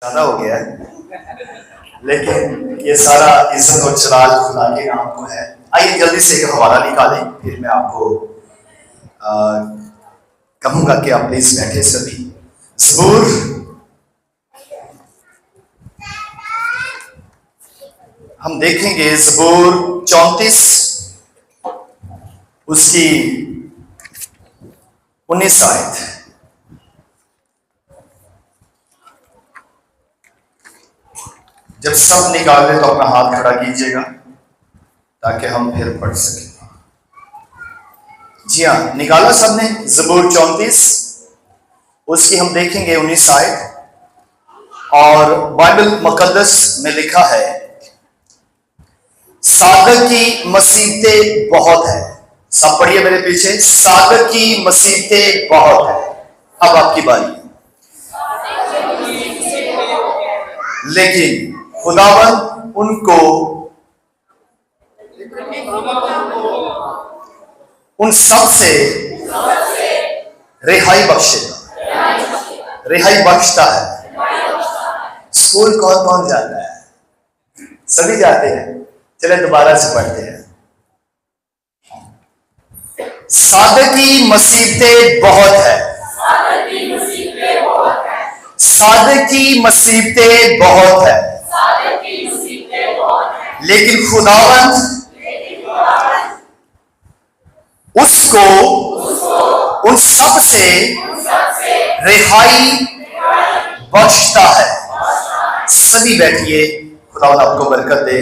ज्यादा हो गया है, लेकिन ये सारा इज्जत और जलाल खुदा के नाम को है। आइए जल्दी से एक हवाला निकालें, फिर मैं आपको कहूंगा कि आप प्लीज बैठे सभी। ज़बूर हम देखेंगे, ज़बूर 34 उसकी 19 आयत। जब सब निकाल ले तो अपना हाथ खड़ा कीजिएगा ताकि हम फिर पढ़ सकें। जी हाँ, निकाला सबने? ज़बूर 34 उसकी हम देखेंगे 19 आयत। और बाइबल मुकद्दस में लिखा है, सागर की मुसीबतें बहुत है। सब पढ़िए मेरे पीछे, सागर की मुसीबतें बहुत है। अब आपकी बारी। लेकिन खुदावन उनको उन सब से रिहाई बख्शेगा। रिहाई बख्शता है। स्कूल कौन कौन जाता है? सभी जाते हैं। चले दोबारा से पढ़ते हैं। सादे की मुसीबतें बहुत है। सादे की मुसीबतें बहुत है। लेकिन खुदावंद उसको उन सब से रिहाई बख्शता है। सभी बैठिए, खुदावंद आपको बरकत दे।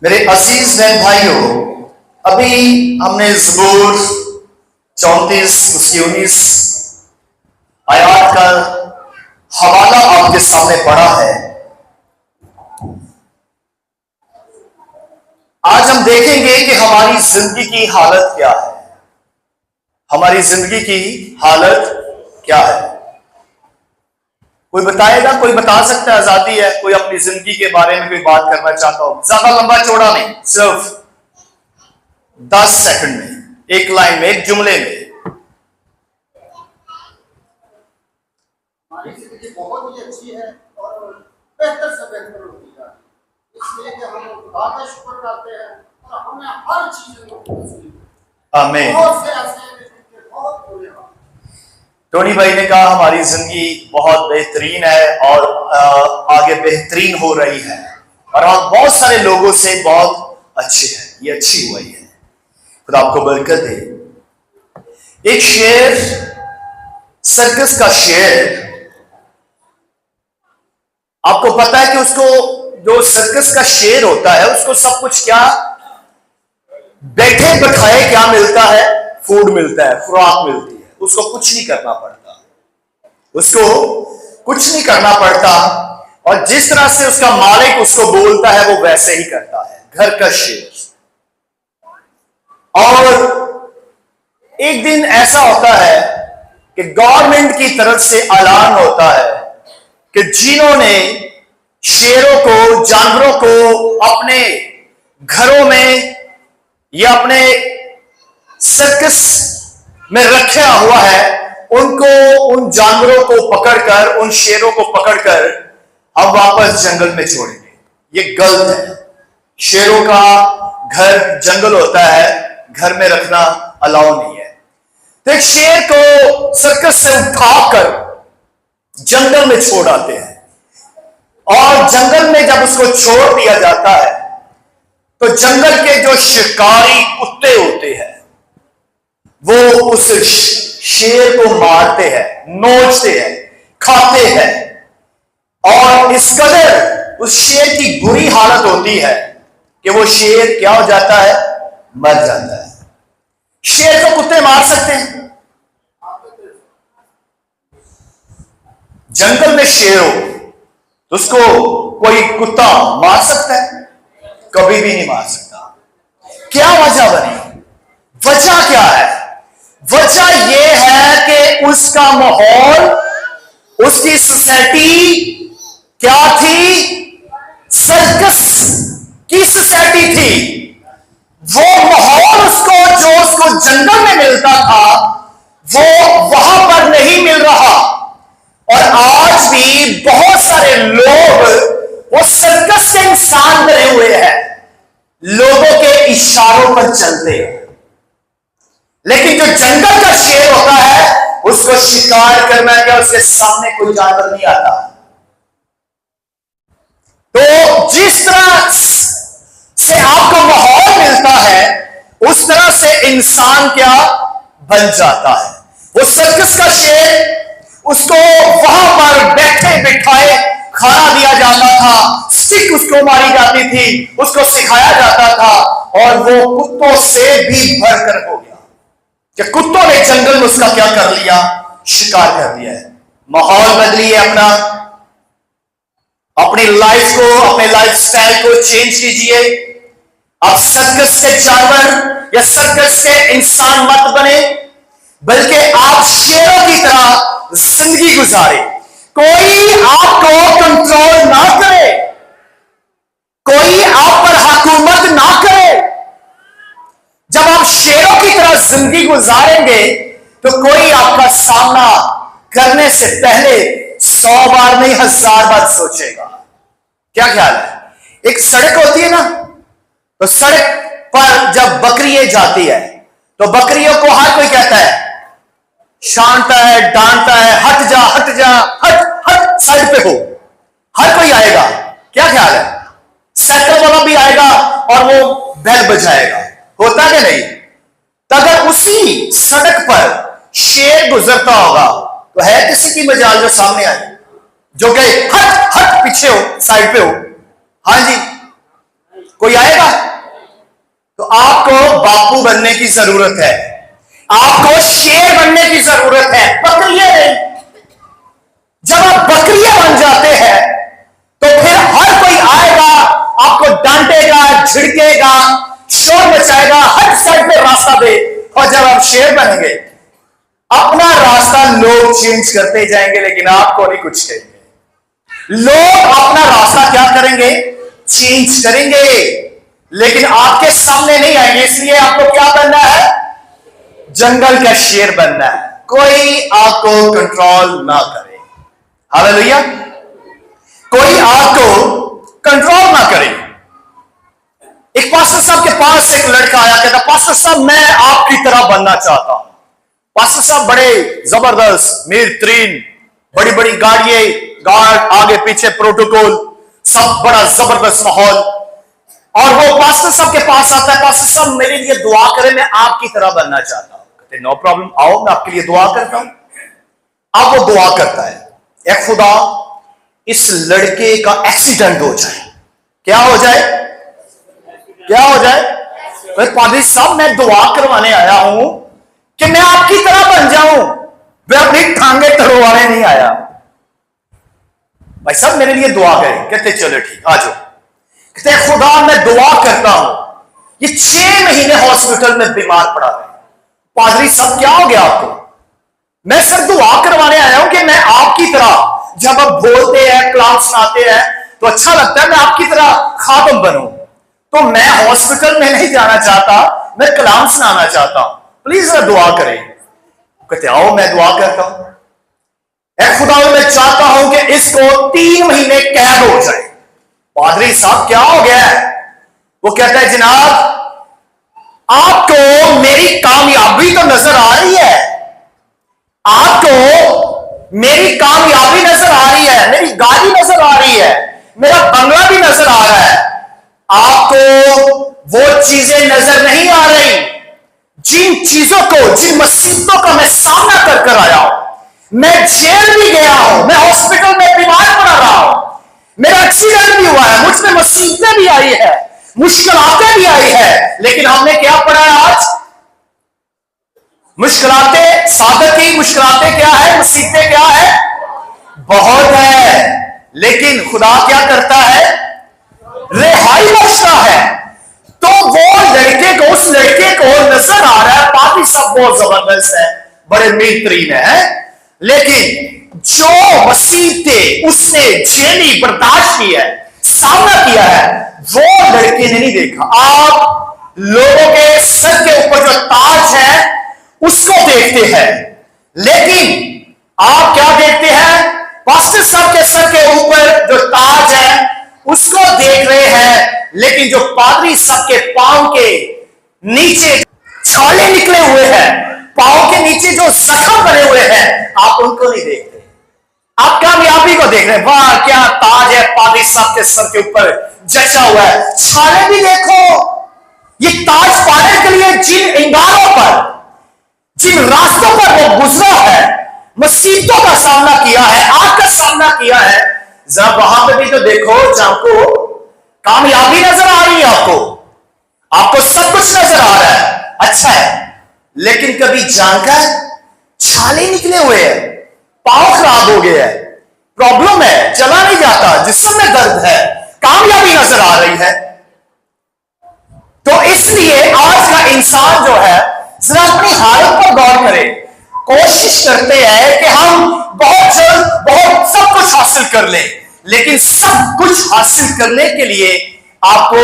मेरे अजीज बहन भाइयों, अभी हमने ज़बूर 34 उसकी 19 आयत का हवाला आपके सामने पढ़ा है। आज हम देखेंगे कि हमारी जिंदगी की हालत क्या है। हमारी जिंदगी की हालत क्या है? कोई बताएगा? कोई बता सकता है? आजादी है। कोई अपनी जिंदगी के बारे में कोई बात करना चाहता हो? ज्यादा लंबा चौड़ा नहीं, सिर्फ 10 सेकंड में, एक लाइन में, एक जुमले में। हमारी जिंदगी बहुत ही अच्छी है और बेहतर से बेहतर होती है, इसलिए कि हम खुदा का शुक्र करते हैं और हमें हर चीज में आमीन। बहुत से ऐसे बहुत बुरे हाल। टोनी भाई ने कहा हमारी जिंदगी बहुत बेहतरीन है और आगे बेहतरीन हो रही है और हम बहुत सारे लोगों से बहुत अच्छे हैं। ये अच्छी हुई है। खुदा आपको बरकत दे। एक शेर, सर्कस का शेर, आपको पता है कि उसको, जो सर्कस का शेर होता है, उसको सब कुछ क्या बैठे बैठाए क्या मिलता है? फूड मिलता है, खुराक मिलती है। उसको कुछ नहीं करना पड़ता। उसको कुछ नहीं करना पड़ता और जिस तरह से उसका मालिक उसको बोलता है वो वैसे ही करता है। घर का शेर। और एक दिन ऐसा होता है कि गवर्नमेंट की तरफ से ऐलान होता है कि जिन्होंने शेरों को, जानवरों को अपने घरों में या अपने सर्कस में रखा हुआ है, उनको, उन जानवरों को पकड़कर, उन शेरों को पकड़कर हम वापस जंगल में छोड़ेंगे। ये गलत है। शेरों का घर जंगल होता है, घर में रखना अलाउ नहीं है। तो एक शेर को सर्कस से उठाकर जंगल में छोड़ आते हैं और जंगल में जब उसको छोड़ दिया जाता है तो जंगल के जो शिकारी कुत्ते होते हैं वो उस शेर को मारते हैं, नोचते हैं, खाते हैं और इस कदर उस शेर की बुरी हालत होती है कि वो शेर क्या हो जाता है? मर जाता है। शेर को कुत्ते मार सकते हैं? जंगल में शेर हो तो उसको कोई कुत्ता मार सकता है? कभी भी नहीं मार सकता। क्या वजह बनी? वजह क्या है? वजह यह है कि उसका माहौल, उसकी सोसाइटी क्या थी? सर्कस की सोसाइटी थी, वो माहौल जो उसको जंगल में मिलता था वो वहां पर नहीं मिल रहा। और आज भी बहुत सारे लोग वो सर्कस के इंसान बने हुए हैं, लोगों के इशारों पर चलते हैं। लेकिन जो जंगल का शेर होता है उसको शिकार करना क्या, उसके सामने कोई जानवर नहीं आता। तो जिस तरह से आपको माहौल मिलता है उस तरह से इंसान क्या बन जाता है। वो सर्कस का शेर, उसको वहां पर बैठे बिठाए खाना दिया जाता था, स्टिक उसको मारी जाती थी, उसको सिखाया जाता था, और वो कुत्तों से भी भरकर हो गया कि कुत्तों ने जंगल में उसका क्या कर लिया, शिकार कर लिया है। माहौल बदलिए अपना, अपनी लाइफ को, अपने लाइफ स्टाइल को चेंज कीजिए। आप सर्कस के जानवर या सर्कस के इंसान मत बने, बल्कि आप शेरों की तरह जिंदगी गुजारे। कोई आपको कंट्रोल ना करे, कोई आप पर हुकूमत ना करे। जब आप शेरों की तरह जिंदगी गुजारेंगे तो कोई आपका सामना करने से पहले 100 बार नहीं 1000 बार सोचेगा। क्या ख्याल है? एक सड़क होती है ना, तो सड़क पर जब बकरियां जाती है तो बकरियों को हर कोई कहता है, शांता है, डांटता है, हट जा हट जा, हट हट, साइड पे हो। हर कोई आएगा। क्या ख्याल है? साइकिल वाला भी आएगा और वो बेल बजाएगा, होता है नहीं? तो अगर उसी सड़क पर शेर गुजरता होगा तो है किसी की मजाल जो सामने आए, जो गए हट हट, पीछे हो, साइड पे हो। हाँ जी, कोई आएगा? तो आपको बापू बनने की जरूरत है, आपको शेर बनने की जरूरत है, बकरियां नहीं। जब आप बकरियां बन जाते हैं तो फिर हर कोई आएगा, आपको डांटेगा, झिड़केगा, शोर मचाएगा, हर साइड पे रास्ता दे। और जब आप शेर बनेंगे अपना रास्ता लोग चेंज करते जाएंगे, लेकिन आपको नहीं कुछ कहेंगे। लोग अपना रास्ता क्या करेंगे? चेंज करेंगे, लेकिन आपके सामने नहीं आएंगे। इसलिए आपको क्या बनना है? जंगल का शेर बनना है, कोई आपको कंट्रोल ना करे। हालेलुया। कोई आपको कंट्रोल ना करे। एक पास्टर साहब के पास एक लड़का आया, कहता, पास्टर साहब मैं आपकी तरह बनना चाहता हूं। पास्टर साहब बड़े जबरदस्त, मीर तरीन, बड़ी बड़ी गाड़ियां, गार्ड आगे पीछे, प्रोटोकॉल, सब बड़ा जबरदस्त माहौल। और वो पास्टर साहब के पास आता है, पास्टर साहब मेरे लिए दुआ करें, मैं आपकी तरह बनना चाहता हूं। कहते नो प्रॉब्लम, आओ मैं आपके लिए दुआ करता हूं। अब वो दुआ करता है, ए खुदा इस लड़के का एक्सीडेंट हो जाए। क्या हो जाए? क्या हो जाए? पादरी साहब मैं दुआ करवाने आया हूं कि मैं आपकी तरह बन जाऊं, मैं अपनी टांगे तड़वाने नहीं आया। भाई साहब मेरे लिए दुआ करें। कहते चलो ठीक, आ जाओ। कहते खुदा मैं दुआ करता हूं, ये 6 महीने हॉस्पिटल में बीमार पड़ा है। पादरी साहब क्या हो गया आपको? मैं सर दुआ करवाने आया हूं कि मैं आपकी तरह, जब आप बोलते हैं, कलाम सुनाते हैं तो अच्छा लगता है, मैं आपकी तरह खातम बनूं। तो मैं हॉस्पिटल में नहीं जाना चाहता, मैं कलाम सुनाना चाहता हूं, प्लीज जरा दुआ करें। कहते आओ मैं दुआ करता हूं। ऐ खुदा मैं चाहता हूं कि इसको 3 महीने कैद हो जाए। पादरी साहब क्या हो गया है? वो कहता है जनाब आपको मेरी कामयाबी तो नजर आ रही है, आपको मेरी कामयाबी नजर आ रही है, मेरी गाड़ी नजर आ रही है, मेरा बंगला भी नजर आ रहा है। आपको वो चीजें नजर नहीं आ रही जिन चीजों को, जिन मुसीबतों का मैं सामना कर कर आया हूं। मैं जेल भी गया हूं, मैं हॉस्पिटल में बीमार पड़ा रहा हूं, मेरा एक्सीडेंट भी हुआ है, मुझ में मुसीबतें भी आई है, मुश्किलातें भी आई है, लेकिन हमने क्या पढ़ा है आज? मुश्किलातें, साबित की मुश्किलातें क्या है, मुसीबतें क्या है? बहुत है, लेकिन खुदा क्या करता है? रिहाई बख्शता है। तो वो लड़के को, उस लड़के को नजर आ रहा है पापी सब बहुत जबरदस्त है, बड़े बेहतरीन है, लेकिन जो मुसीबतें उसने झेली, बर्दाश्त की है, सामना किया है, वो लड़के ने नहीं देखा। आप लोगों के सर के ऊपर जो ताज है उसको देखते हैं, लेकिन आप क्या देखते हैं? पास्टर साहब के सर के ऊपर जो ताज है उसको देख रहे हैं, लेकिन जो पादरी साहब के पांव के नीचे छाले निकले हुए हैं, पांव के नीचे जो जख्म बने हुए हैं, आप उनको नहीं देखते। आप कामयाबी को देख रहे हैं, वाह क्या ताज है पादरी साहब के सर के ऊपर जचा हुआ है, छाले भी देखो। ये ताज पाने के लिए जिन इंगारों पर, जिन रास्तों पर वो गुजरा है, मुसीबतों का सामना किया है, आग का सामना किया है, जरा वहां पे भी तो देखो जहां को कामयाबी नजर आ रही है। आपको सब कुछ नजर आ रहा है, अच्छा है, लेकिन कभी जानकर छाले निकले हुए हैं, पांव खराब हो गया है, प्रॉब्लम है, चला नहीं जाता, जिस्म में दर्द है, कामयाबी नजर आ रही है। तो इसलिए आज का इंसान जो है जरा अपनी हालत पर गौर करे। कोशिश करते हैं कि हम बहुत जल्द बहुत सब कुछ हासिल कर लें, लेकिन सब कुछ हासिल करने के लिए आपको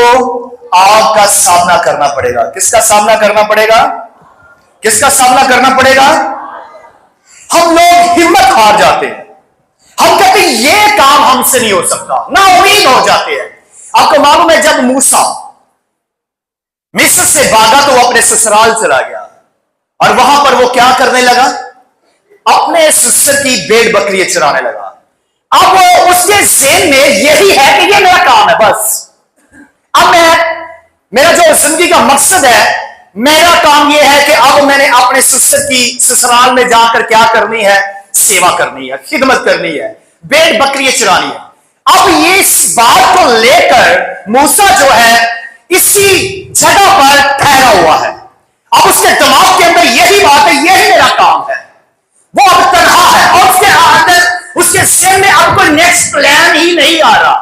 आग का सामना करना पड़ेगा। किसका सामना करना पड़ेगा? किसका सामना करना पड़ेगा? हम लोग हिम्मत हार जाते हैं, हम कहते हैं ये काम हमसे नहीं हो सकता, ना उम्मीद हो जाते हैं। आपको मालूम है जब मूसा मिस्र से भागा तो वो अपने ससुराल चला गया, और वहां पर वो क्या करने लगा? अपने ससुर की भेड़ बकरी चराने लगा। अब उसके ज़हन में यही है कि ये मेरा काम है, बस अब मेरा जो जिंदगी का मकसद है, मेरा काम यह है कि अब मैंने अपने ससुर की ससुराल में जाकर क्या करनी है? सेवा करनी है, खिदमत करनी है, भेड़ बकरी चरानी है। अब ये इस बात को लेकर मूसा जो है इसी जगह पर ठहरा हुआ है। अब उसके दिमाग के अंदर यही बात है, यही मेरा काम है। वो अब तन्हा है और उसके अंदर उसके सिर में अब कोई नेक्स्ट प्लान ही नहीं आ रहा,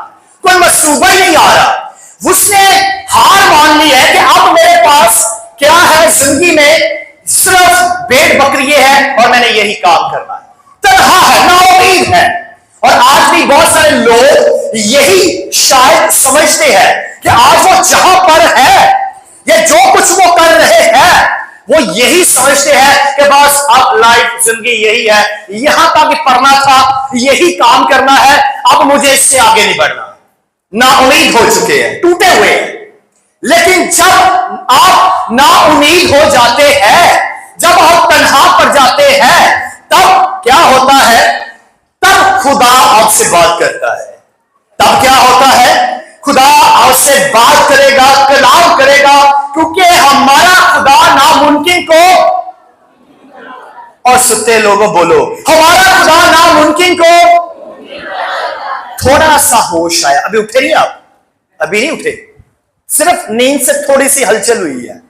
कोई मंसूबा ही नहीं आ रहा। उसने हार मान ली है कि अब मेरे पास क्या है जिंदगी में, सिर्फ भेड़ बकरी है और मैंने यही काम करना है। तन्हा है, नाउम्मीद है। और आज भी बहुत सारे लोग यही शायद समझते हैं कि आज वो जहां पर है या जो कुछ वो कर रहे हैं, वो यही समझते हैं कि बस अब लाइफ जिंदगी यही है, यहां तक पढ़ना था, यही काम करना है, अब मुझे इससे आगे नहीं बढ़ना। ना उम्मीद हो चुके हैं, टूटे हुए हैं। लेकिन जब आप ना उम्मीद हो जाते हैं, जब आप तन्हा पड़ जाते हैं, तब क्या होता है? तब खुदा आपसे बात करता है। तब क्या होता है? खुदा आपसे बात करेगा, कलाम करेगा, क्योंकि हमारा खुदा नामुमकिन को, और सुनते लोगों बोलो, हमारा खुदा नामुमकिन को। थोड़ा सा होश आया, अभी उठे नहीं आप? अभी नहीं उठे, सिर्फ नींद से थोड़ी सी हलचल हुई है।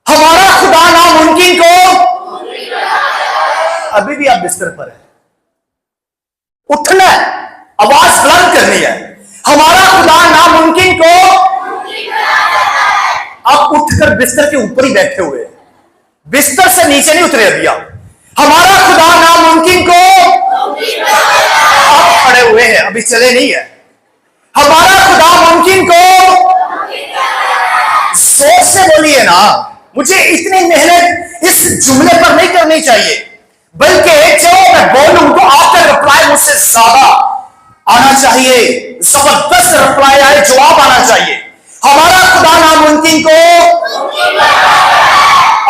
हमारा खुदा नामुमकिन को, अभी भी आप बिस्तर पर है, उठना है, आवाज बुलंद करनी है। हमारा खुदा नामुमकिन को, आप उठकर बिस्तर के ऊपर ही बैठे हुए हैं, बिस्तर से नीचे नहीं उतरे अभी आप। हमारा खुदा नामुमकिन को, आप खड़े हुए हैं, अभी चले नहीं है। हमारा खुदा मुमकिन को, सोच से बोलिए ना। मुझे इतनी मेहनत इस जुमले पर नहीं करनी चाहिए, बल्कि जो मैं बोलूं तो आपका रिप्लाई मुझसे ज्यादा आना चाहिए, जबरदस्त रिप्लाई आए, जवाब आना चाहिए। हमारा खुदा नामुमकिन को।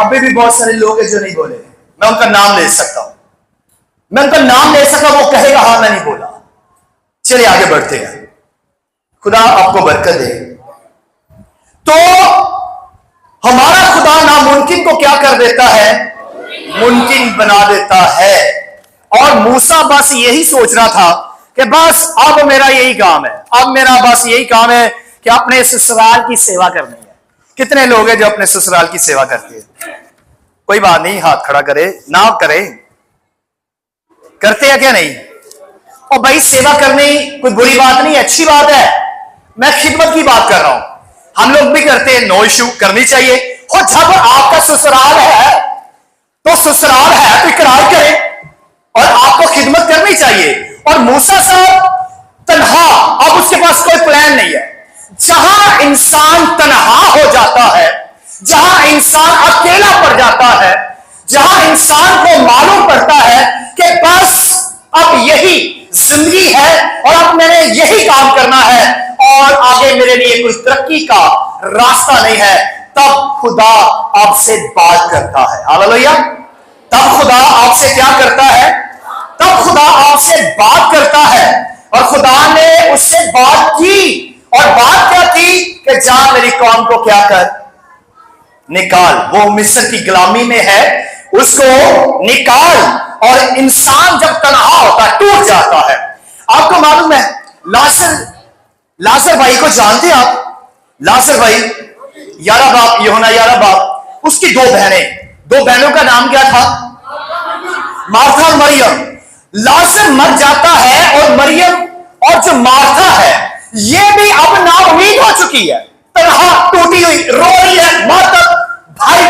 अभी भी बहुत सारे लोग हैं जो नहीं बोले, मैं उनका नाम ले सकता हूं, मैं उनका नाम ले सकता, वो कहेगा हाँ मैं नहीं बोला। चलिए आगे बढ़ते हैं, खुदा आपको बरकत दे। तो हमारा खुदा नामुमकिन को क्या कर देता है? मुमकिन बना देता है। और मूसा बस यही सोच रहा था कि बस अब मेरा यही काम है, अब मेरा बस यही काम है कि अपने ससुराल की सेवा करनी है। कितने लोग हैं जो अपने ससुराल की सेवा करते हैं? कोई बात नहीं, हाथ खड़ा करे ना करे, करते हैं क्या नहीं? और भाई सेवा करनी कोई बुरी बात नहीं, अच्छी बात है। मैं खिदमत की बात कर रहा हूं, हम लोग भी करते हैं, नो इश्यू, करनी चाहिए। और जब आपका ससुराल है तो ससुराल है तो इकरार करें और आपको खिदमत करनी चाहिए। और मूसा साहब तन्हा अब उसके पास कोई प्लान नहीं है। जहां इंसान तन्हा हो जाता है, जहां इंसान अकेला पड़ जाता है, जहां इंसान को मालूम पड़ता है कि बस अब यही जिंदगी है और अब मैंने यही काम करना है और आगे मेरे लिए कोई तरक्की का रास्ता नहीं है, तब खुदा आपसे बात करता है। हालेलुया। तब खुदा आपसे क्या करता है? तब खुदा आपसे बात करता है। और खुदा ने उससे बात की, और बात क्या की कि जा मेरी कौम को क्या कर, निकाल। वो मिस्र की गुलामी में है, उसको निकाल। और इंसान जब तन्हा होता है, टूट जाता है। आपको मालूम है लाजर भाई को जानते हैं आप? लाजर भाई 11 बाप, यूहन्ना 11 बाप, उसकी दो बहनों का नाम क्या था? मार्था और मरियम। लाजर मर जाता है और मरियम और जो मार्था है ये भी अब नाउम्मीद हो चुकी है, तन्हा, टूटी हुई, रो रही है। मार्था, भाई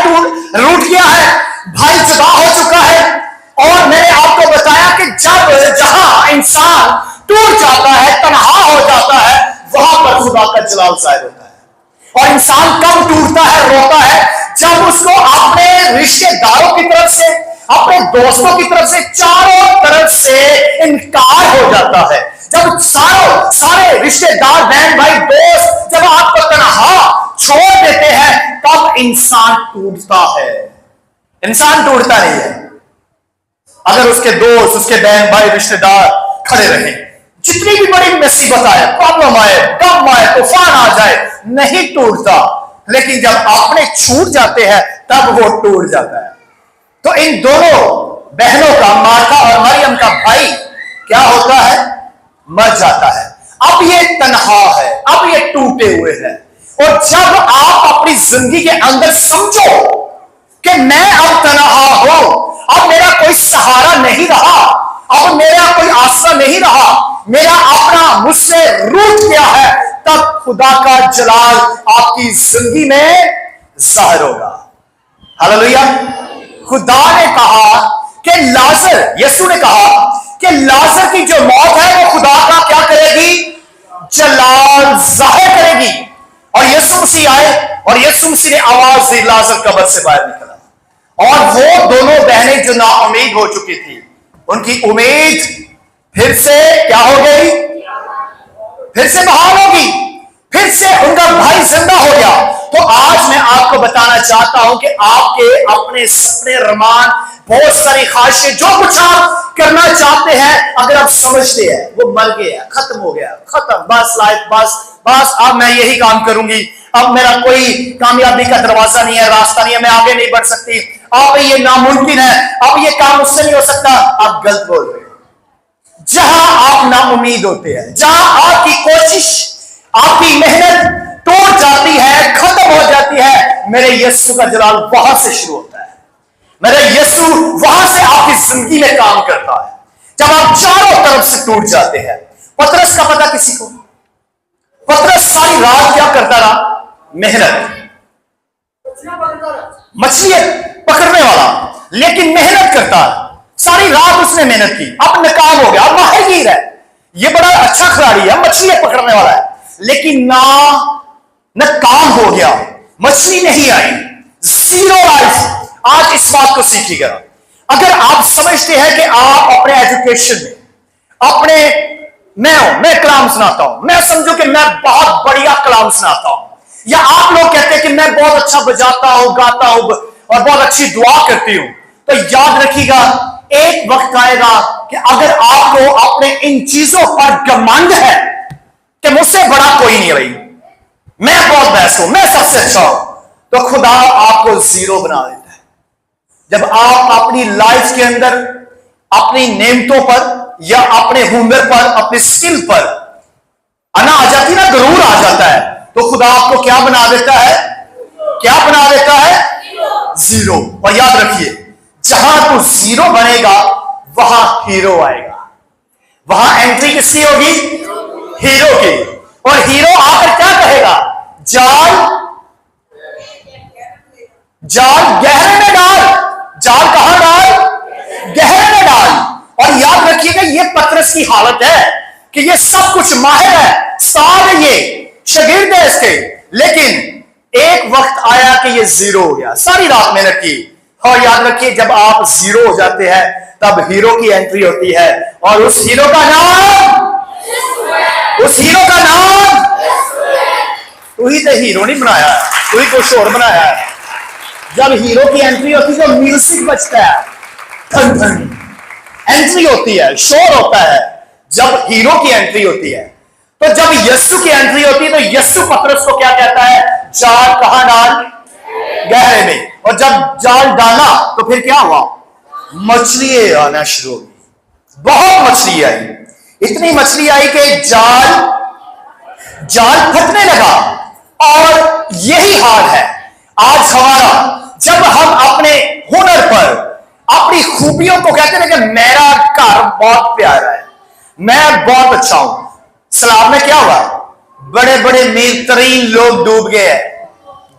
रूठ गया है, भाई जुदा हो चुका है। और मैंने आपको बताया कि जहां इंसान टूट जाता है, तन्हा हो जाता है, वहां पर खुदा का जलाल जाहिर होता है। और इंसान कब टूटता है, रोता है? जब उसको अपने रिश्तेदारों की तरफ से, अपने दोस्तों की तरफ से, चारों तरफ से इनकार हो जाता है। जब सारे रिश्तेदार, बहन भाई, दोस्त जब आपको तन्हा छोड़ देते हैं, तब इंसान टूटता है। इंसान टूटता नहीं है अगर उसके दोस्त, उसके बहन भाई, रिश्तेदार खड़े रहें। जितनी भी बड़ी मुसीबत आए, प्रॉब्लम आए, गम आए, तूफान आ जाए, नहीं टूटता। लेकिन जब अपने छूट जाते हैं तब वो टूट जाता है। तो इन दोनों बहनों का, मार्था और मरियम का भाई क्या होता है? मर जाता है। अब ये तन्हा है, अब ये टूटे हुए हैं। और जब आप अपनी जिंदगी के अंदर समझो कि मैं अब तन्हा हूं, अब मेरा कोई सहारा नहीं रहा, अब मेरा कोई आसरा नहीं रहा, मेरा अपना मुझसे रूठ गया है, तब खुदा का जलाल आपकी जिंदगी में जाहिर होगा। हालेलुया। खुदा ने कहा कि लाजर, यीशु ने कहा कि लाजर की जो मौत है वो खुदा का क्या करेगी? जलाल जाहिर करेगी। और यीशु मसीह आए और यीशु मसीह ने आवाज दी, लाजर कब्र से बाहर निकला। और वो दोनों बहनें जो नाउम्मीद हो चुकी थी, उनकी उम्मीद फिर से क्या हो गई? फिर से बहाल होगी, फिर से उनका भाई जिंदा हो गया। तो आज मैं आपको बताना चाहता हूं कि आपके अपने सपने, रमान, बहुत सारी ख्वाहिशें, जो कुछ आप करना चाहते हैं, अगर आप समझते हैं वो मर गया, खत्म हो गया, खत्म, बस लाइफ, बस अब मैं यही काम करूंगी, अब मेरा कोई कामयाबी का दरवाजा नहीं है, रास्ता नहीं है, मैं आगे नहीं बढ़ सकती, अब ये नामुमकिन है, अब ये काम मुझसे नहीं हो सकता, आप गलत बोल रहे हो। जहां आप नाउम्मीद होते हैं, जहां आपकी कोशिश, आपकी मेहनत टूट जाती है, खत्म हो जाती है, मेरे यीशु का जलाल वहां से शुरू होता है। मेरे यीशु वहां से आपकी जिंदगी में काम करता है, जब आप चारों तरफ से टूट जाते हैं। पतरस का पता किसी को? पतरस सारी रात क्या करता रहा? मेहनत, मछली पकड़ने वाला, लेकिन मेहनत करता है। सारी रात उसने मेहनत की, अब नाकाम हो गया, अब माहिरगीर है, ये बड़ा अच्छा खिलाड़ी है, मछली पकड़ने वाला है, लेकिन नाकाम हो गया, मछली नहीं आई, जीरो लाइफ। आज इस बात को सीखिएगा। अगर आप समझते हैं कि आप अपने एजुकेशन में, मैं कलाम सुनाता हूं, मैं समझू कि मैं बहुत बढ़िया कलाम सुनाता हूं, या आप लोग कहते हैं कि मैं बहुत अच्छा बजाता हूं, गाता हूं और बहुत अच्छी दुआ करती हूं, तो याद रखिएगा, एक वक्त आएगा कि अगर आपको अपने इन चीजों पर घमंड है कि मुझसे बड़ा कोई नहीं भाई, मैं बहुत बेस्ट हूं, मैं सबसे अच्छा हूं, तो खुदा आपको जीरो बना देता है। जब आप अपनी लाइफ के अंदर अपनी नेमतों पर या अपने हुनर पर, अपने स्किल पर आना आ जाती ना, गरूर आ जाता है, तो खुदा आपको क्या बना देता है? क्या बना देता है? जीरो। और याद रखिए, जहां तू जीरो बनेगा वहां हीरो आएगा। वहां एंट्री किसकी होगी? हीरो की। और हीरो आकर क्या कहेगा? जाल गहरे में डाल। जाल कहां डाल? गहरे में डाल। और याद रखिएगा, ये पतरस की हालत है कि ये सब कुछ कुछ माहिर है, साल है, ये शागिर्द है इसके, लेकिन एक वक्त आया कि ये जीरो हो गया। सारी रात मेहनत की, और याद रखिए जब आप जीरो हो जाते हैं तब हीरो की एंट्री होती है, और उस हीरो का नाम तू ही तो हीरो नहीं बनाया है, तू ही कुछ और बनाया है। जब हीरो की एंट्री होती है तो म्यूजिक बजता है, धन धन एंट्री होती है, शोर होता है जब हीरो की एंट्री होती है। तो जब यस्सु की एंट्री होती है तो यस्सु पतरस को क्या कहता है, जाल कहां डाल, गहरे में। और जब जाल डाला तो फिर क्या हुआ, मछली आना शुरू हो गई, बहुत मछली आई, इतनी मछली आई कि जाल फटने लगा। और यही हाल है आज हमारा, जब हम अपने हुनर पर, अपनी खूबियों को कहते हैं कि मेरा घर बहुत प्यारा है, मैं बहुत अच्छा हूं। सलाब में क्या हुआ, बड़े बड़े मीर तरीन लोग डूब गए हैं।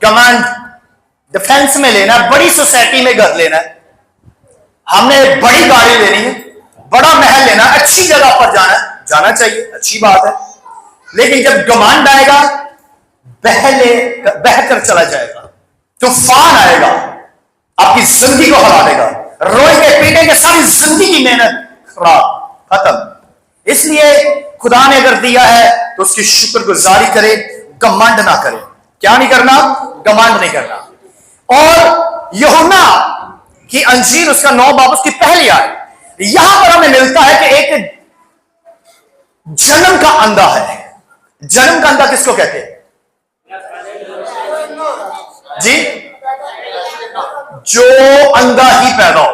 घमंड, डिफेंस में लेना, बड़ी सोसाइटी में घर लेना है, हमने बड़ी गाड़ी लेनी है, बड़ा महल लेना, अच्छी जगह पर जाना चाहिए, अच्छी बात है। लेकिन जब घमंड आएगा, बहकर चला जाएगा, तूफान आएगा, आपकी जिंदगी को हरा देगा, रोएंगे पीटेंगे, सारी जिंदगी की मेहनत खराब, खत्म। इसलिए खुदा ने अगर दिया है तो उसकी शुक्रगुजारी करे, घमंड ना करे। क्या नहीं करना, घमंड नहीं करना। और यूहन्ना की अंजीर उसका 9 बाब उसकी पहली आयत, यहां पर हमें मिलता है कि एक जन्म का अंधा है। जन्म का अंधा किसको कहते हैं जी, जो अंधा ही पैदा हो,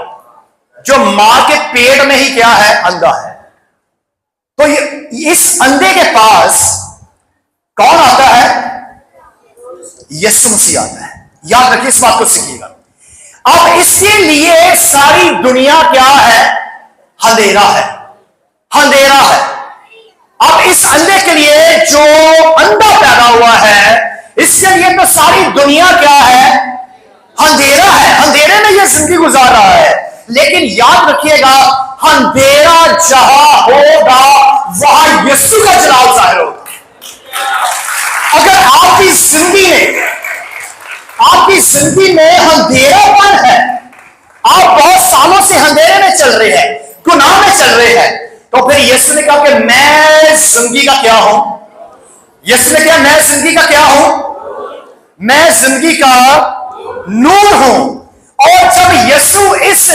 जो मां के पेट में ही क्या है, अंधा है। तो इस अंधे के पास कौन आता है, यीशु मसीह आता है। याद रखिए, इस बात को सीखिएगा। अब इसके लिए सारी दुनिया क्या है, अंधेरा है, अंधेरा है। अब इस अंधे के लिए जो अंधा पैदा हुआ है, इसके लिए तो सारी दुनिया क्या है, अंधेरा है, अंधेरे में यह जिंदगी गुजार रहा है। लेकिन याद रखिएगा, अंधेरा जहां होगा वहां यीशु का जलाल जाहिर होगा। अगर आपकी जिंदगी में अंधेरापन है, आप बहुत सालों से अंधेरे में चल रहे हैं, गुनाह में चल रहे हैं, तो फिर यीशु ने कहा कि मैं जिंदगी का क्या हूं, यीशु ने कहा मैं जिंदगी का क्या हूं, मैं जिंदगी का नूर हूं। और जब यीशु इस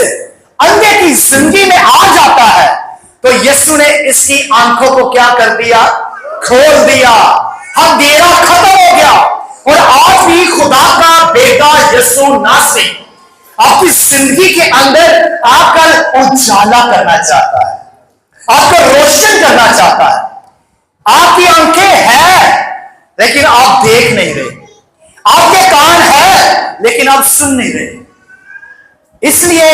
अंधे की जिंदगी में आ जाता है तो यीशु ने इसकी आंखों को क्या कर दिया, खोल दिया, अंधेरा खत्म हो गया। और आज भी खुदा का बेटा यीशु नासरी आपकी जिंदगी के अंदर आकर उजाला करना चाहता है, आपको रोशन करना चाहता है। आपकी आंखें हैं लेकिन आप देख नहीं रहे, आपके कान हैं लेकिन आप सुन नहीं रहे। इसलिए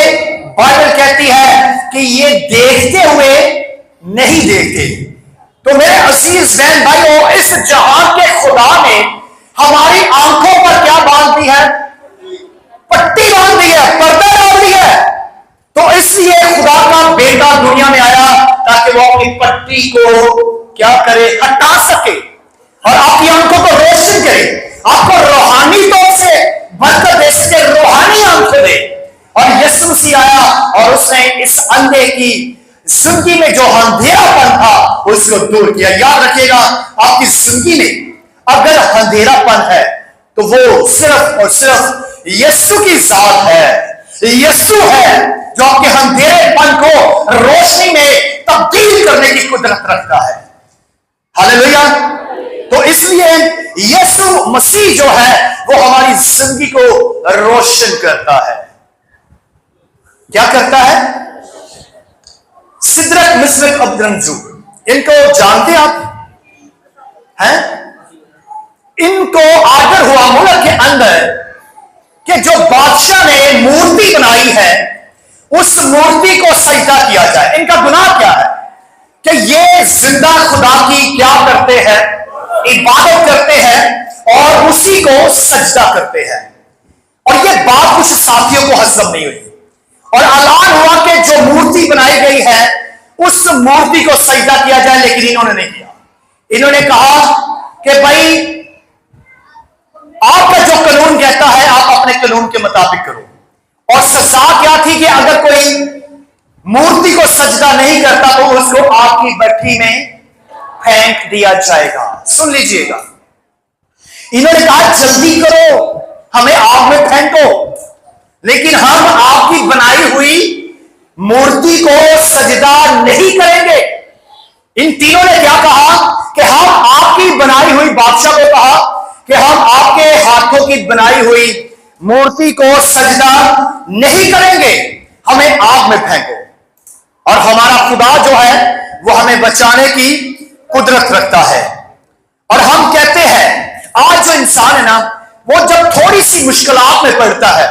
बाइबल कहती है कि ये देखते हुए नहीं देखते। तो मेरे अजीज बहन भाइयों, इस जहान के खुदा ने हमारी आंखों पर क्या बांध दी है, पट्टी बांध दी है, पर्दा डाल दी है। तो इसलिए खुदा का बेटा दुनिया में आया ताकि वो अपनी पट्टी को क्या करे, हटा सके और आपकी आंखों को रोशन करे, आपको रूहानी तौर से बरकत दे सके, रूहानी आंखें दे। और यीशु मसीह आया और उसने इस अंधे की जिंदगी में जो अंधेरापन था उसको दूर किया। याद रखिएगा, आपकी जिंदगी में अगर अंधेरापन है तो वो सिर्फ और सिर्फ यीशु की जात है। यीशु है जो आपके अंधेरेपन को रोशनी में तब्दील करने की कुदरत रखता है। हालेलुया। तो इसलिए यीशु मसीह जो है वो हमारी जिंदगी को रोशन करता है। क्या करता है? सिदरक मिस्रक अब्दुलरंजू, इनको जानते आप हैं? इनको आदर हुआ मुल्क के अंदर कि जो बादशाह ने मूर्ति बनाई है उस मूर्ति को सजदा किया जाए। इनका गुनाह क्या है कि ये जिंदा खुदा की क्या करते हैं, इबादत करते हैं और उसी को सजदा करते हैं। और ये बात कुछ साथियों को हजम नहीं हुई और ऐलान हुआ कि जो मूर्ति बनाई गई है उस मूर्ति को सजदा किया जाए, लेकिन इन्होंने नहीं किया। इन्होंने कहा कि भाई आपका जो कानून कहता है आप अपने कानून के मुताबिक करो। और सजा क्या थी कि अगर कोई मूर्ति को सजदा नहीं करता तो उसको आग की भट्ठी में फेंक दिया जाएगा। सुन लीजिएगा, इन्होंने कहा जल्दी करो, हमें आग में फेंको, लेकिन हम आपकी बनाई हुई मूर्ति को सजदा नहीं करेंगे। इन तीनों ने क्या कहा कि हम आपकी बनाई हुई, बादशाह को कहा कि हम आपके हाथों की बनाई हुई मूर्ति को सजदा नहीं करेंगे, हमें आग में फेंको। और हमारा खुदा जो है वो हमें बचाने की कुदरत रखता है। और हम कहते हैं आज जो इंसान है ना, वो जब थोड़ी सी मुश्किलात में पड़ता है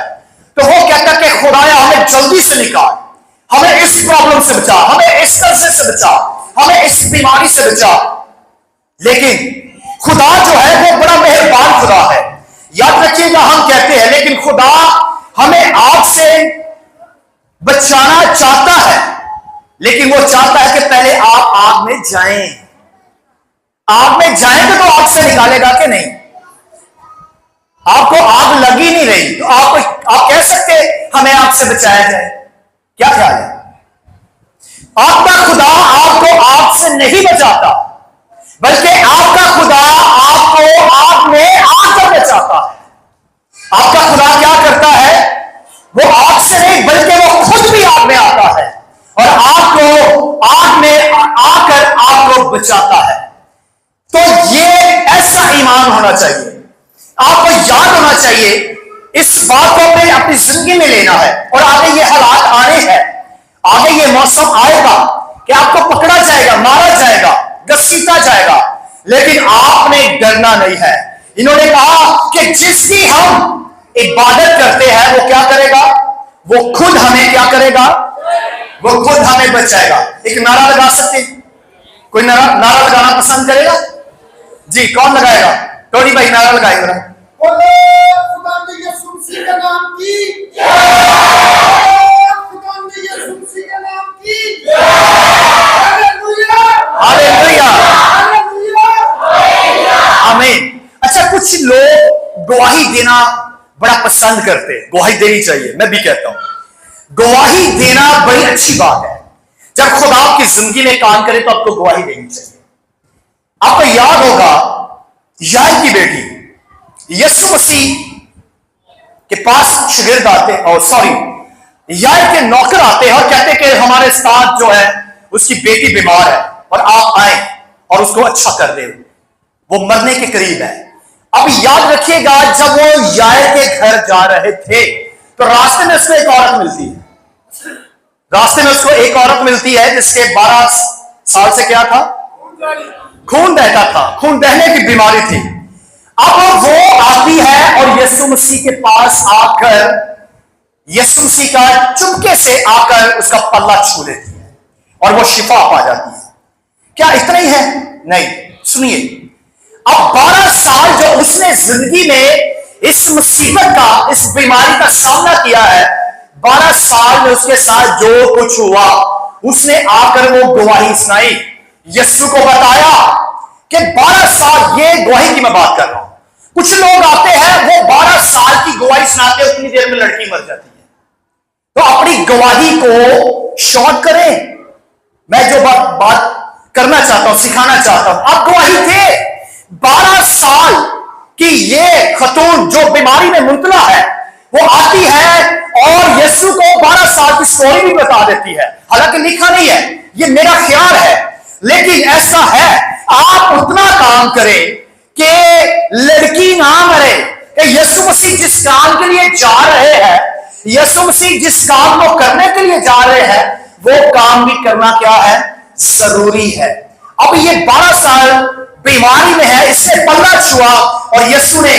तो वो कहता है कि खुदाया हमें जल्दी से निकाल, हमें इस प्रॉब्लम से बचा, हमें इस कर्जे से बचा, हमें इस बीमारी से बचा। लेकिन खुदा जो है वो बड़ा मेहरबान खुदा है। याद रखिएगा, हम कहते हैं लेकिन खुदा हमें आग से बचाना चाहता है, लेकिन वो चाहता है कि पहले आप आग में जाएं। आग में जाएंगे तो आग से निकालेगा कि नहीं? आपको आग लगी नहीं रही तो आप कह सकते हमें आग से बचाया जाए? क्या ख्याल है? आपका खुदा आपको आग से नहीं बचाता, बल्कि आपका खुदा आपको आग में आकर बचाता है। आपका खुदा क्या करता है? वो आग से नहीं बल्कि वो खुद भी आग में आता है और आपको आग में आकर आपको बचाता है। तो ये ऐसा ईमान होना चाहिए, आपको याद होना चाहिए, इस बात को अपनी जिंदगी में लेना है। और आगे ये हालात आने हैं, आगे ये मौसम आएगा कि आपको पकड़ा जाएगा, मारा जाएगा, घसीटा जाएगा, लेकिन आपने डरना नहीं है। इन्होंने कहा कि जिसकी हम इबादत करते हैं वो क्या करेगा? वो खुद हमें क्या करेगा? वो खुद हमें बचाएगा। एक नारा लगा सकते? कोई नारा लगाना पसंद करेगा? जी, कौन लगाएगा? टोनी भाई नारा लगाएगा। बोलो खुदा यीशु मसीह के नाम की जय, खुदा यीशु मसीह के नाम की जय, हालेलुया हालेलुया हालेलुया आमीन। अच्छा, कुछ लोग गवाही देना बड़ा पसंद करते हैं। गवाही देनी चाहिए, मैं भी कहता हूं गवाही देना बड़ी अच्छी बात है। जब खुदा आपकी जिंदगी में काम करे तो आपको गवाही देनी चाहिए। आपको याद होगा याई की बेटी यीशु मसीह के पास शागिर्द आते, और सॉरी याई के नौकर आते हैं और कहते कि हमारे साथ जो है उसकी बेटी बीमार है और आप आए और उसको अच्छा कर दे, वो मरने के करीब है। अब याद रखिएगा, जब वो याई के घर जा रहे थे तो रास्ते में उसको एक औरत मिलती है। रास्ते में उसको एक औरत मिलती है जिसके 12 साल से क्या था? खून बहता था, खून बहने की बीमारी थी। अब वो आती है और यीशु मसीह के पास आकर यीशु मसीह का चुपके से आकर उसका पल्ला छू लेती है और वो शिफा पा जाती है। क्या इतना ही है? नहीं, सुनिए, अब 12 साल जो उसने जिंदगी में इस मुसीबत का, इस बीमारी का सामना किया है, 12 साल में उसके साथ जो कुछ हुआ, उसने आकर वो गवाही सुनाई, यीशु को बताया कि 12 साल, ये गवाही की मैं बात कर रहा हूं। कुछ लोग आते हैं, वो 12 साल की गवाही सुनाते हैं, उतनी देर में लड़की मर जाती है। तो अपनी गवाही को शॉर्ट करें। मैं जो बात करना चाहता हूं, सिखाना चाहता हूं, आप गवाही थे। 12 साल की ये खतून जो बीमारी में मुब्तला है, वो आती है और यीशु को 12 साल की स्टोरी भी बता देती है। हालांकि लिखा नहीं है, ये मेरा ख्याल है, लेकिन ऐसा है। आप उतना काम करें कि लड़की ना मरे, कि यीशु मसीह जिस काम के लिए जा रहे हैं, यीशु मसीह जिस काम को करने के लिए जा रहे हैं, वो काम भी करना क्या है? जरूरी है। अब ये 12 साल बीमारी में है, इससे पल्ला छुआ और यीशु ने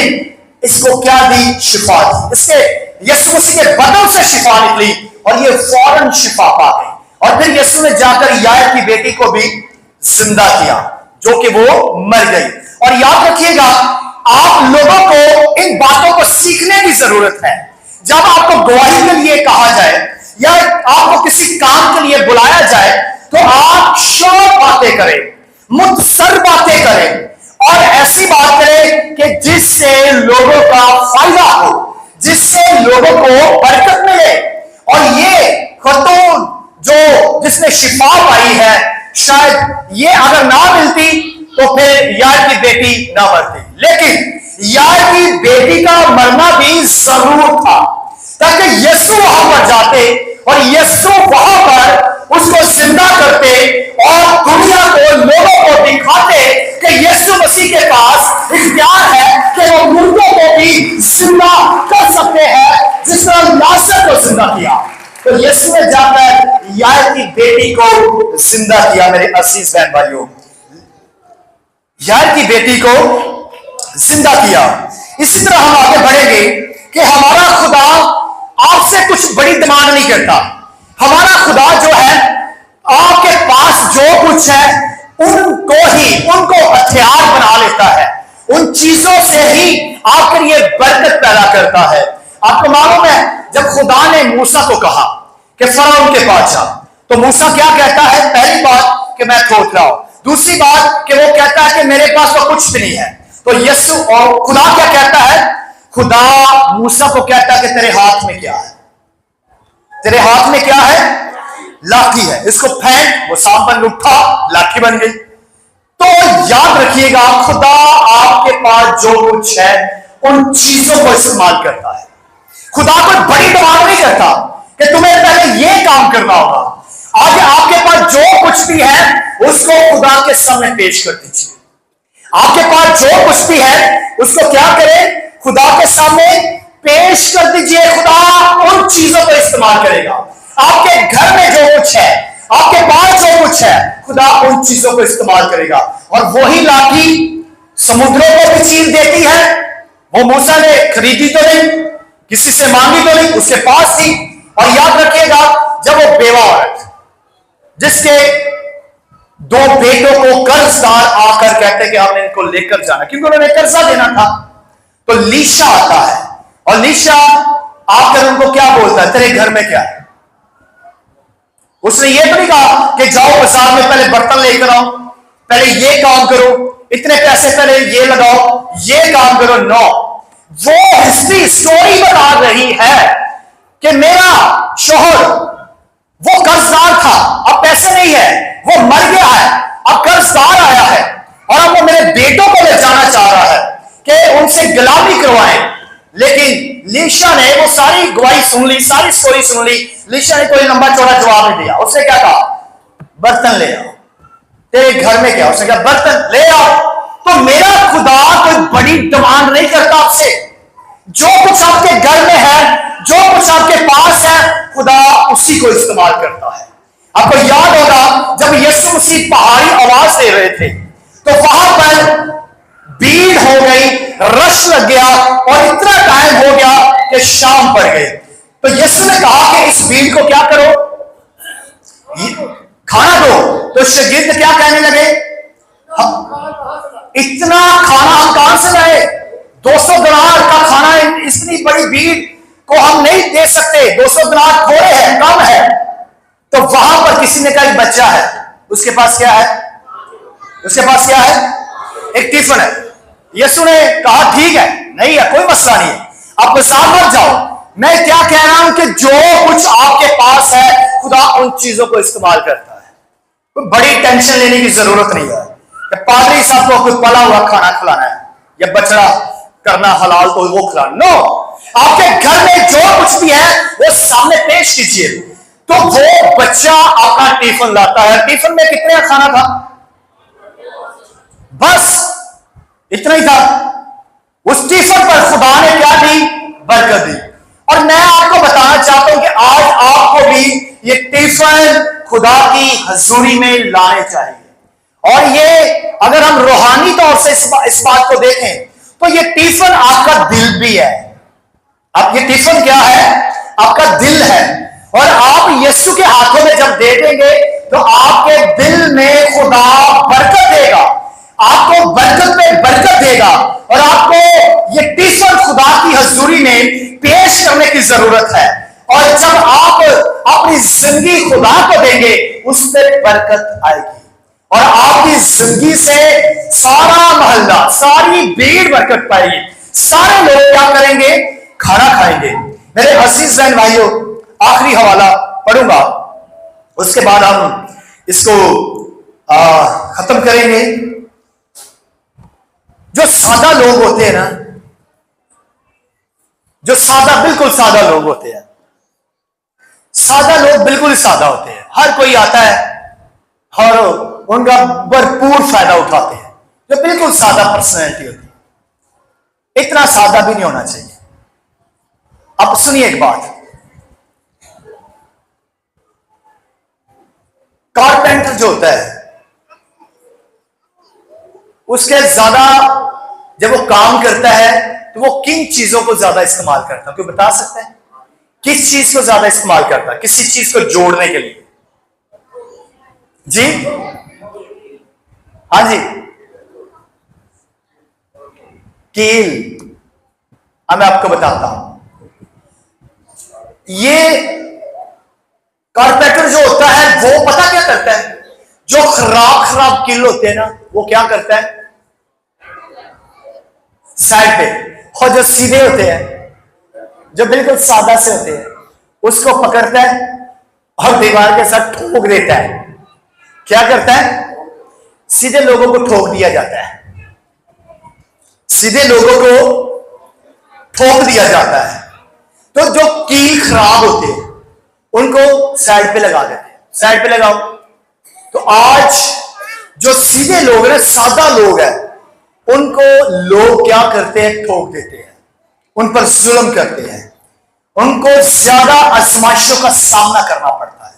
इसको क्या दी? शिफा दी। इसके यीशु मसीह के बदन से शिफा निकली और ये फौरन शिफा पा गई। और फिर यीशु ने जाकर याईर की बेटी को भी जिंदा किया, जो कि वो मर गई। और याद रखिएगा, आप लोगों को इन बातों को सीखने की जरूरत है। जब आपको गवाही के लिए कहा जाए या आपको किसी काम के लिए बुलाया जाए, तो आप शॉर्ट बातें करें, मुत्सर बातें करें और ऐसी बात करें कि जिससे लोगों का फायदा हो, जिससे लोगों को बरकत मिले। और ये खतून जो जिसने शिफा पाई है, शायद ये अगर ना मिलती तो फिर यार की बेटी ना मरती, लेकिन यार की बेटी का मरना भी जरूर था ताकि यीशु वहां पर जाते और यीशु वहां पर उसको जिंदा करते और दुनिया को, लोगों को दिखाते कि यीशु मसीह के पास इख्तियार है कि वो मुर्दों को भी जिंदा कर सकते हैं, जिस तरह लाजर को जिंदा किया। तो यीशु ने जाकर यार की बेटी को जिंदा किया। मेरे अजीज बहन भाइयों, यार की बेटी को जिंदा किया। इसी तरह हम आगे बढ़ेंगे कि हमारा खुदा आपसे कुछ बड़ी डिमांड नहीं करता। हमारा खुदा जो है आपके पास जो कुछ है उनको हथियार बना लेता है, उन चीजों से ही आपके लिए बरकत पैदा करता है। आपको मालूम है जब खुदा ने मूसा को कहा कि फरौन के पास जा, तो मूसा क्या कहता है? पहली बात कि मैं खोद रहा हूं, दूसरी बात कि वो कहता है कि मेरे पास तो कुछ भी नहीं है। तो यीशु और खुदा क्या कहता है? खुदा मूसा को कहता है कि तेरे हाथ में क्या है? तेरे हाथ में क्या है? लाठी है, इसको फेंक। वो सांप बन उठा, लाठी बन गई। तो याद रखिएगा, खुदा आपके पास जो कुछ है उन चीजों को इस्तेमाल करता है। खुदा कोई बड़ी डिमांड नहीं करता कि तुम्हें पहले ये काम करना होगा। आज आपके पास जो कुछ भी है उसको खुदा के सामने पेश कर दीजिए। आपके पास जो कुछ भी है उसको क्या करें? खुदा के सामने पेश कर दीजिए। खुदा उन चीजों को इस्तेमाल करेगा। आपके घर में जो कुछ है, आपके पास जो कुछ है, खुदा उन चीजों को इस्तेमाल करेगा। और वही लाठी समुद्रों को भी चीर देती है। वो मूसा ने खरीदी तो नहीं, किसी से मांगी तो नहीं, उसके पास थी। और याद रखिएगा, जब वो बेवा औरत जिसके दो बेटों को कर्जदार आकर कहते कि हमने इनको लेकर जाना, क्योंकि उन्होंने कर्जा देना था, तो लीशा आता है और लीशा आकर उनको क्या बोलता है? तेरे घर में क्या है? उसने ये तो नहीं कहा कि जाओ बाजार में पहले बर्तन लेकर आओ, पहले ये काम करो, इतने पैसे पहले ये लगाओ, ये काम करो। नो, वो हिस्ट्री स्टोरी बता रही है कि मेरा शोहर वो कर्जदार था, अब पैसे नहीं है, वो मर गया है, अब कर्जदार आया है और अब वो मेरे बेटों को ले जाना चाह रहा है कि उनसे गुलामी करवाएं। लेकिन लीशा ने वो सारी गवाही सुन ली, सारी स्टोरी सुन ली। लीशा ने कोई लंबा चौड़ा जवाब नहीं दिया। उसने क्या कहा? बर्तन ले आओ। तेरे घर में क्या? उसने कहा बर्तन ले आओ। तो मेरा खुदा कोई बड़ी डिमांड नहीं करता आपसे। जो कुछ आपके घर में है, जो कुछ आपके पास है, खुदा उसी को इस्तेमाल करता है। आपको याद होगा जब यीशु मसीह पहाड़ी आवाज दे रहे थे तो वहां पर भीड़ हो गई, रश लग गया और इतना टाइम हो गया कि शाम पड़ गई। तो यीशु ने कहा कि इस भीड़ को क्या करो? खाना दो। तो शागिर्द क्या कहने लगे? इतना खाना हम कहां से लाए? 200 दिनार का खाना इतनी बड़ी भीड़ को हम नहीं दे सकते। 200 दिनार थोड़े हैं, कम है। तो वहां पर किसी ने कहा एक बच्चा है, उसके पास क्या है? उसके पास क्या है? एक टिफिन है। यीशु ने कहा ठीक है, नहीं है, कोई मसला नहीं है, आप बाजार मत जाओ। मैं क्या कह रहा हूं कि जो कुछ आपके पास है खुदा उन चीजों को इस्तेमाल करता है। कोई बड़ी टेंशन लेने की जरूरत नहीं है कि पादरी साहब को कुछ पला हुआ खाना खिलाना है या बछड़ा करना हलाल तो वो खिलाना। नो, आपके घर में जो कुछ भी है वो सामने पेश कीजिए। तो वो बच्चा आपका टिफिन लाता है। टिफिन में कितने खाना था? बस इतना ही था। उस टिफिन पर खुदा ने क्या दी? बरकत दी। और मैं आपको बताना चाहता हूं कि आज आपको भी ये टिफिन खुदा की हजूरी में लाने चाहिए। और ये अगर हम रूहानी तौर से इस बात को देखें तो ये टिफिन आपका दिल भी है। अब ये टिफिन क्या है? आपका दिल है। और आप यीशु के हाथों में जब दे देंगे तो आपके दिल में खुदा बरकत देगा, आपको बरकत में बरकत देगा। और आपको ये टिफिन खुदा की हजूरी में पेश करने की जरूरत है। और जब आप अपनी जिंदगी खुदा को देंगे उस पर बरकत आएगी। और आपकी जिंदगी से सारा मोहल्ला, सारी भीड़ बरकत पाएगी। सारे लोग क्या करेंगे? खाना खाएंगे। मेरे अजीज बहन भाइयों, आखिरी हवाला पढ़ूंगा, उसके बाद हम इसको खत्म करेंगे। जो सादा लोग होते हैं ना, जो सादा, बिल्कुल सादा लोग होते हैं, सादा लोग बिल्कुल सादा होते हैं। हर कोई आता है और उनका भरपूर फायदा उठाते हैं। जो बिल्कुल सादा पर्सनैलिटी होती है, इतना सादा भी नहीं होना चाहिए। अब सुनिए एक बात, कारपेंटर जो होता है उसके ज्यादा जब वो काम करता है तो वो किन चीजों को ज्यादा इस्तेमाल करता है? कोई बता सकता है किस चीज को ज्यादा इस्तेमाल करता है किसी चीज को जोड़ने के लिए? जी हाँ जी, कील। अब मैं आपको बताता हूं, ये कारपेंटर जो होता है वो पता क्या करता है? जो खराब कील होते हैं ना, वो क्या करता है? साइड पे, और जो सीधे होते हैं, जो बिल्कुल सादा से होते हैं, उसको पकड़ता है और दीवार के साथ ठोक देता है। क्या करता है? सीधे लोगों को ठोक दिया जाता है, सीधे लोगों को ठोक दिया जाता है। तो जो कील खराब होते हैं उनको साइड पे लगा देते हैं। साइड पे लगाओ। तो आज जो सीधे लोग हैं, सादा लोग हैं, उनको लोग क्या करते हैं? ठोक देते हैं, उन पर जुल्म करते हैं, उनको ज्यादा आजमाइशों का सामना करना पड़ता है,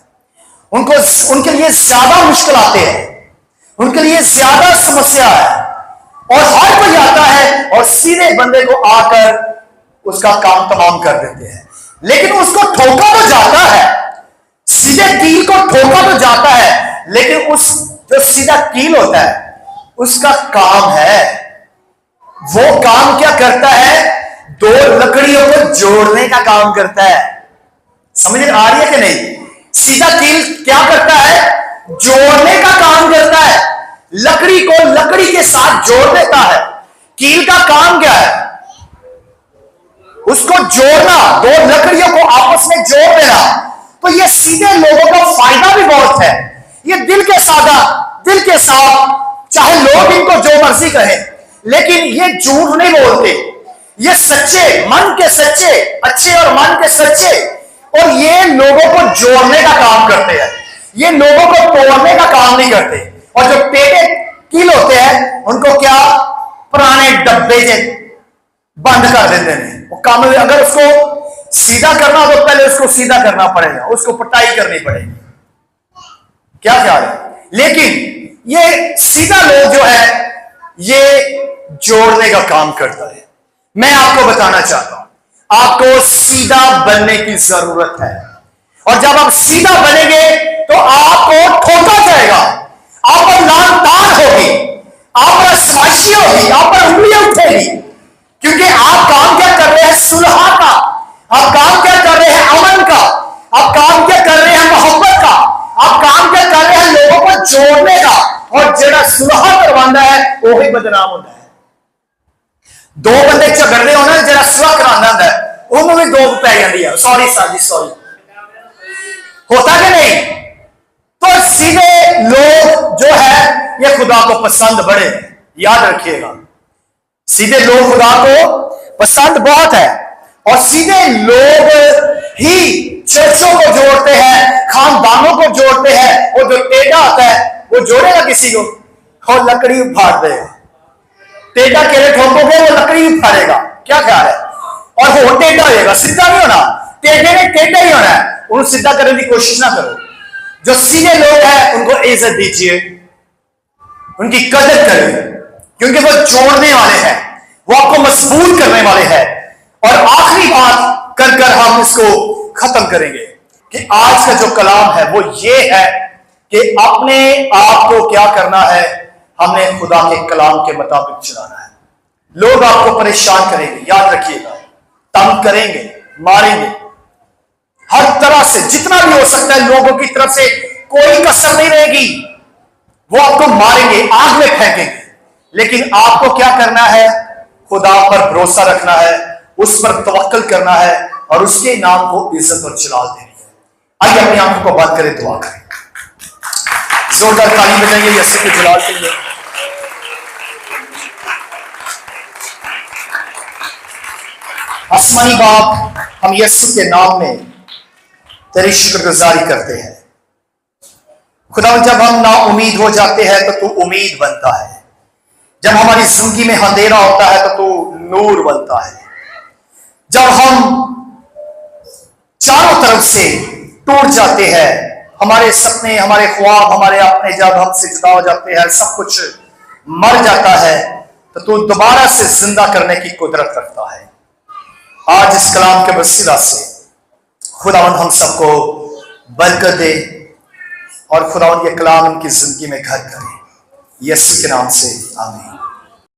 उनको उनके लिए ज्यादा मुश्किल आते हैं, उनके लिए ज्यादा समस्या है। और हर कोई आता है और सीधे बंदे को आकर उसका काम तमाम कर देते हैं। लेकिन उसको ठोका तो जाता है, सीधे कील को ठोका तो जाता है, लेकिन उस जो सीधा कील होता है उसका काम है, वो काम क्या करता है? दो लकड़ियों को जोड़ने का काम करता है। समझ आ रही है कि नहीं? सीधा कील क्या करता है? जोड़ने का काम करता है, लकड़ी को लकड़ी के साथ जोड़ देता है। कील का काम क्या है? उसको जोड़ना, दो लकड़ियों को आपस में जोड़ देना। तो ये सीधे लोगों का फायदा भी बहुत है। ये दिल के सादा, दिल के साफ, चाहे लोग इनको जो मर्जी कहें, लेकिन ये झूठ नहीं बोलते। ये सच्चे, मन के सच्चे, अच्छे और मन के सच्चे, और ये लोगों को जोड़ने का काम करते हैं, ये लोगों को तोड़ने का काम नहीं करते। और जो टेढ़े कील होते हैं उनको क्या? पुराने डब्बे से बंद कर देते हैं। वो काम, अगर उसको सीधा करना हो तो पहले उसको सीधा करना पड़ेगा, उसको पटाई करनी पड़ेगी। क्या ख्याल है? लेकिन ये सीधा लोग जो है ये जोड़ने का काम करता है। मैं आपको बताना चाहता हूं, आपको सीधा बनने की जरूरत है। और जब आप सीधा बनेंगे तो आपको ठोका जाएगा, आप पर लानतान होगी, आप पर आजमाइशी होगी, आप पर उंगलियां उठेगी, क्योंकि आप काम क्या कर रहे हैं? सुलह का। आप काम क्या कर रहे हैं? अमन का। आप काम क्या कर रहे हैं? मोहब्बत का। आप काम क्या कर रहे हैं? लोगों को जोड़ने का। और जरा सुलह करवाना है वही बदनाम होता है। दो बंदे झगड़ते हो ना, जरा सुलह कराना है उन्होंने दो पै जाती है। सॉरी साजी, सॉरी, होता कि नहीं? तो सीधे लोग जो है ये खुदा को पसंद बड़े, याद रखिएगा, सीधे लोग खुदा को पसंद बहुत है। और सीधे लोग ही चर्चों को जोड़ते हैं, खानदानों को जोड़ते हैं। और जो टेढ़ा आता है वो जोड़ेगा किसी को? और लकड़ी उफाड़ देगा। टेढ़ा केले ठोकोगे वो लकड़ी उफाड़ेगा। क्या ख्याल है? और वो टेढ़ा होगा, सीधा नहीं होना। टेढ़े ने टेढ़ा ही होना है, उन्हें सीधा करने की कोशिश ना करो। जो सीधे लोग हैं उनको इज्जत दीजिए, उनकी कदर करें, क्योंकि वो जोड़ने वाले हैं, वो आपको मजबूत करने वाले हैं। और आखिरी बात कर कर हम इसको खत्म करेंगे कि आज का जो कलाम है वो ये है कि अपने आप को क्या करना है? हमने खुदा के कलाम के मुताबिक चलाना है। लोग आपको परेशान करेंगे, याद रखिएगा, तंग करेंगे, मारेंगे, हर तरह से जितना भी हो सकता है लोगों की तरफ से कोई कसर नहीं रहेगी। वो आपको मारेंगे, आग में फेंकेंगे, लेकिन आपको क्या करना है? खुदा पर भरोसा रखना है, उस पर तवक्कल करना है और उसके नाम को इज्जत और जलाल देनी है। आइए अपनी आंखों को बंद करें, दुआ करें। जोरदार ताली बजाइए यीशु के जलाल के लिए। आसमानी बाप, हम यीशु के नाम में तेरी शुक्रगुजारी करते हैं। खुदा, जब हम ना उम्मीद हो जाते हैं तो तू उम्मीद बनता है। जब हमारी जिंदगी में अंधेरा होता है तो तू नूर बनता है। जब हम चारों तरफ से टूट जाते हैं, हमारे सपने, हमारे ख्वाब, हमारे अपने जब हमसे जुदा हो जाते हैं, सब कुछ मर जाता है, तो तू दोबारा से जिंदा करने की कुदरत रखता है। आज इस कलाम के वसीला से खुदावंद हम सबको बरकत दे और खुदावंद ये कलाम उनकी जिंदगी में घर करे। यीशु के नाम से आमीन।